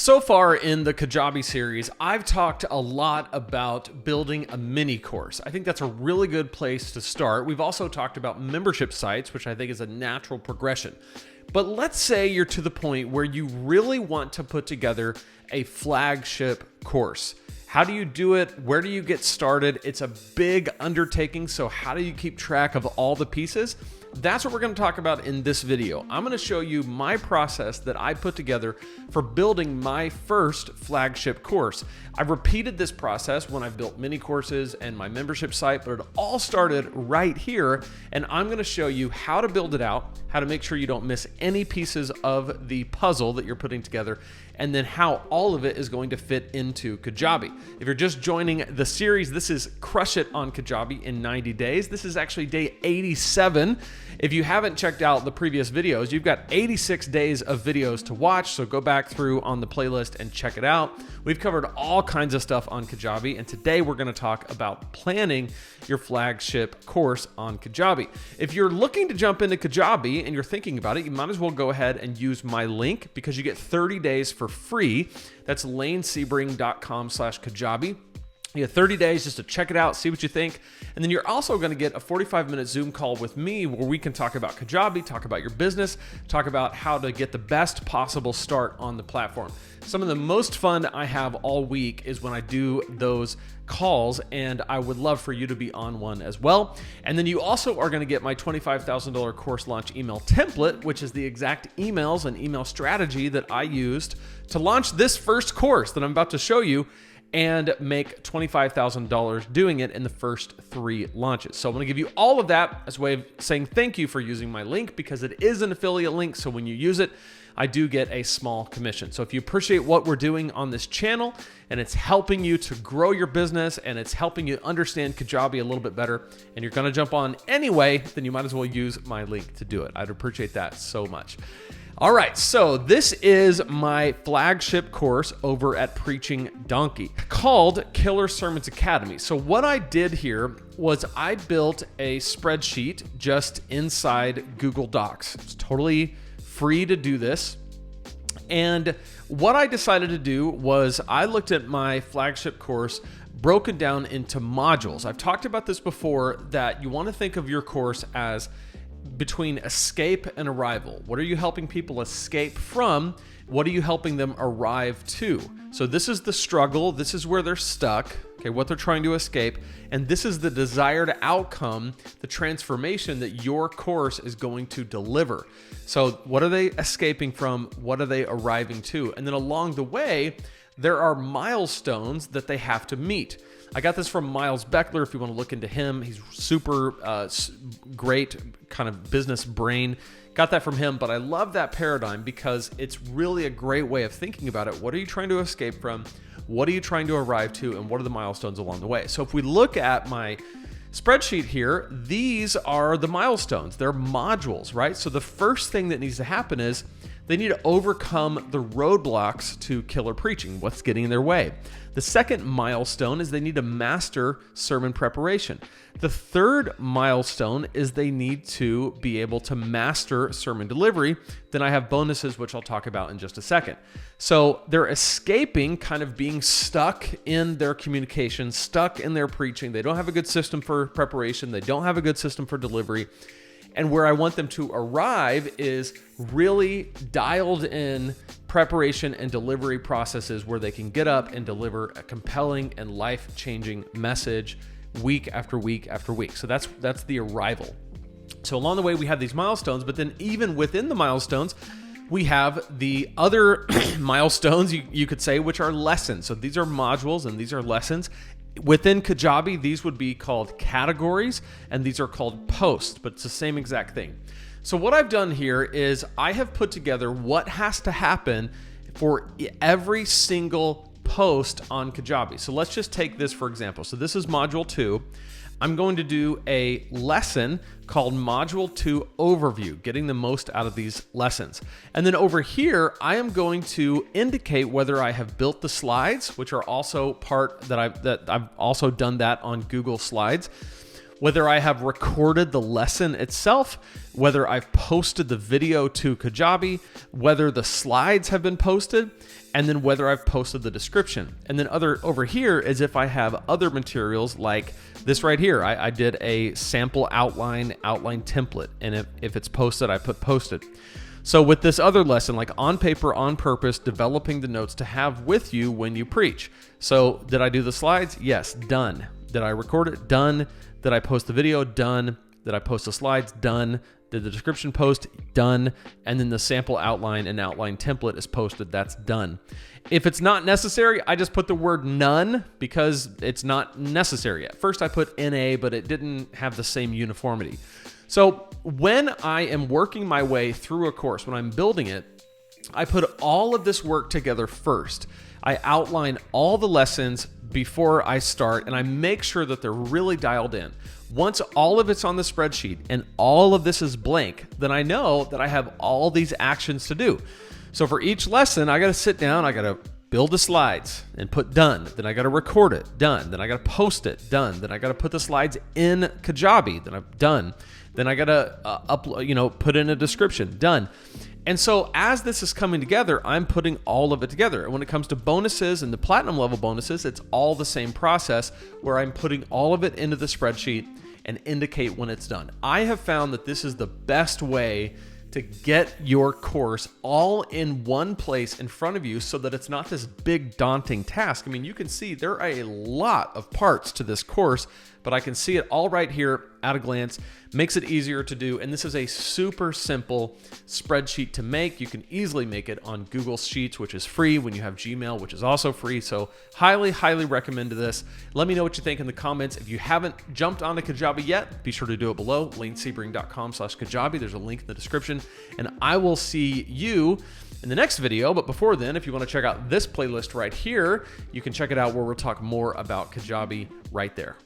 So far in the Kajabi series, I've talked a lot about building a mini course. I think that's a really good place to start. We've also talked about membership sites, which I think is a natural progression. But let's say you're to the point where you really want to put together a flagship course. How do you do it? Where do you get started? It's a big undertaking, so how do you keep track of all the pieces? That's what we're going to talk about in this video. I'm going to show you my process that I put together for building my first flagship course. I've repeated this process when I've built mini courses and my membership site, but it all started right here, and I'm going to show you how to build it out, how to make sure you don't miss any pieces of the puzzle that you're putting together, and then how all of it is going to fit into Kajabi. If you're just joining the series, this is Crush It on Kajabi in 90 days. This is actually day 87. If you haven't checked out the previous videos, you've got 86 days of videos to watch, so go back through on the playlist and check it out. We've covered all kinds of stuff on Kajabi, and today we're gonna talk about planning your flagship course on Kajabi. If you're looking to jump into Kajabi and you're thinking about it, you might as well go ahead and use my link because you get 30 days for free. That's lanesebring.com/Kajabi. You have 30 days just to check it out, see what you think. And then you're also going to get a 45-minute Zoom call with me where we can talk about Kajabi, talk about your business, talk about how to get the best possible start on the platform. Some of the most fun I have all week is when I do those calls, and I would love for you to be on one as well. And then you also are going to get my $25,000 course launch email template, which is the exact emails and email strategy that I used to launch this first course that I'm about to show you, and make $25,000 doing it in the first 3 launches. So I'm going to give you all of that as a way of saying thank you for using my link, because it is an affiliate link. So when you use it, I do get a small commission. So if you appreciate what we're doing on this channel and it's helping you to grow your business and it's helping you understand Kajabi a little bit better, and you're going to jump on anyway, then you might as well use my link to do it. I'd appreciate that so much. All right, so this is my flagship course over at Preaching Donkey called Killer Sermons Academy. So what I did here was I built a spreadsheet just inside Google Docs. It's totally free to do this. And what I decided to do was I looked at my flagship course broken down into modules. I've talked about this before, that you want to think of your course as between escape and arrival. What are you helping people escape from? What are you helping them arrive to? So this is the struggle. This is where they're stuck, okay, what they're trying to escape. And this is the desired outcome, the transformation that your course is going to deliver. So what are they escaping from? What are they arriving to? And then along the way, there are milestones that they have to meet. I got this from Miles Beckler. If you want to look into him, he's super great kind of business brain. Got that from him, but I love that paradigm because it's really a great way of thinking about it. What are you trying to escape from? What are you trying to arrive to? And what are the milestones along the way? So if we look at my spreadsheet here, these are the milestones. They're modules, right? So the first thing that needs to happen is they need to overcome the roadblocks to killer preaching. What's getting in their way? The second milestone is they need to master sermon preparation. The third milestone is they need to be able to master sermon delivery. Then I have bonuses, which I'll talk about in just a second. So they're escaping kind of being stuck in their communication, stuck in their preaching. They don't have a good system for preparation. They don't have a good system for delivery. And where I want them to arrive is really dialed in preparation and delivery processes where they can get up and deliver a compelling and life-changing message week after week after week. So that's the arrival. So along the way, we have these milestones, but then even within the milestones, we have the other milestones, you could say, which are lessons. So these are modules and these are lessons. Within Kajabi, these would be called categories, and these are called posts, but it's the same exact thing. So what I've done here is I have put together what has to happen for every single post on Kajabi. So let's just take this for example. So this is module 2. I'm going to do a lesson called Module 2 Overview, getting the most out of these lessons. And then over here, I am going to indicate whether I have built the slides, which are also part that I've also done that on Google Slides. whether I have recorded the lesson itself, whether I've posted the video to Kajabi, whether the slides have been posted, and then whether I've posted the description. And then over here is if I have other materials like this right here. I did a sample outline template, and if it's posted, I put posted. So with this other lesson, like on paper, on purpose, developing the notes to have with you when you preach. So did I do the slides? Yes, done. Did I record it? Done. Did I post the video? Done. Did I post the slides? Done. Did the description post? Done. And then the sample outline and outline template is posted. That's done. If it's not necessary, I just put the word none because it's not necessary. At first I put NA, but it didn't have the same uniformity. So when I am working my way through a course, when I'm building it, I put all of this work together first. I outline all the lessons before I start, and I make sure that they're really dialed in. Once all of it's on the spreadsheet and all of this is blank, then I know that I have all these actions to do. So for each lesson, I got to sit down, I got to build the slides and put done. Then I got to record it, done. Then I got to post it, done. Then I got to put the slides in Kajabi, then I'm done. Then I got to upload, put in a description, done. And so as this is coming together, I'm putting all of it together. And when it comes to bonuses and the platinum level bonuses, it's all the same process where I'm putting all of it into the spreadsheet and indicate when it's done. I have found that this is the best way to get your course all in one place in front of you so that it's not this big daunting task. I mean, you can see there are a lot of parts to this course, but I can see it all right here at a glance. Makes it easier to do, and this is a super simple spreadsheet to make. You can easily make it on Google Sheets, which is free, when you have Gmail, which is also free. So highly, highly recommend this. Let me know what you think in the comments. If you haven't jumped onto Kajabi yet, be sure to do it below, sebring.com/Kajabi. There's a link in the description, and I will see you in the next video. But before then, if you want to check out this playlist right here, you can check it out where we'll talk more about Kajabi right there.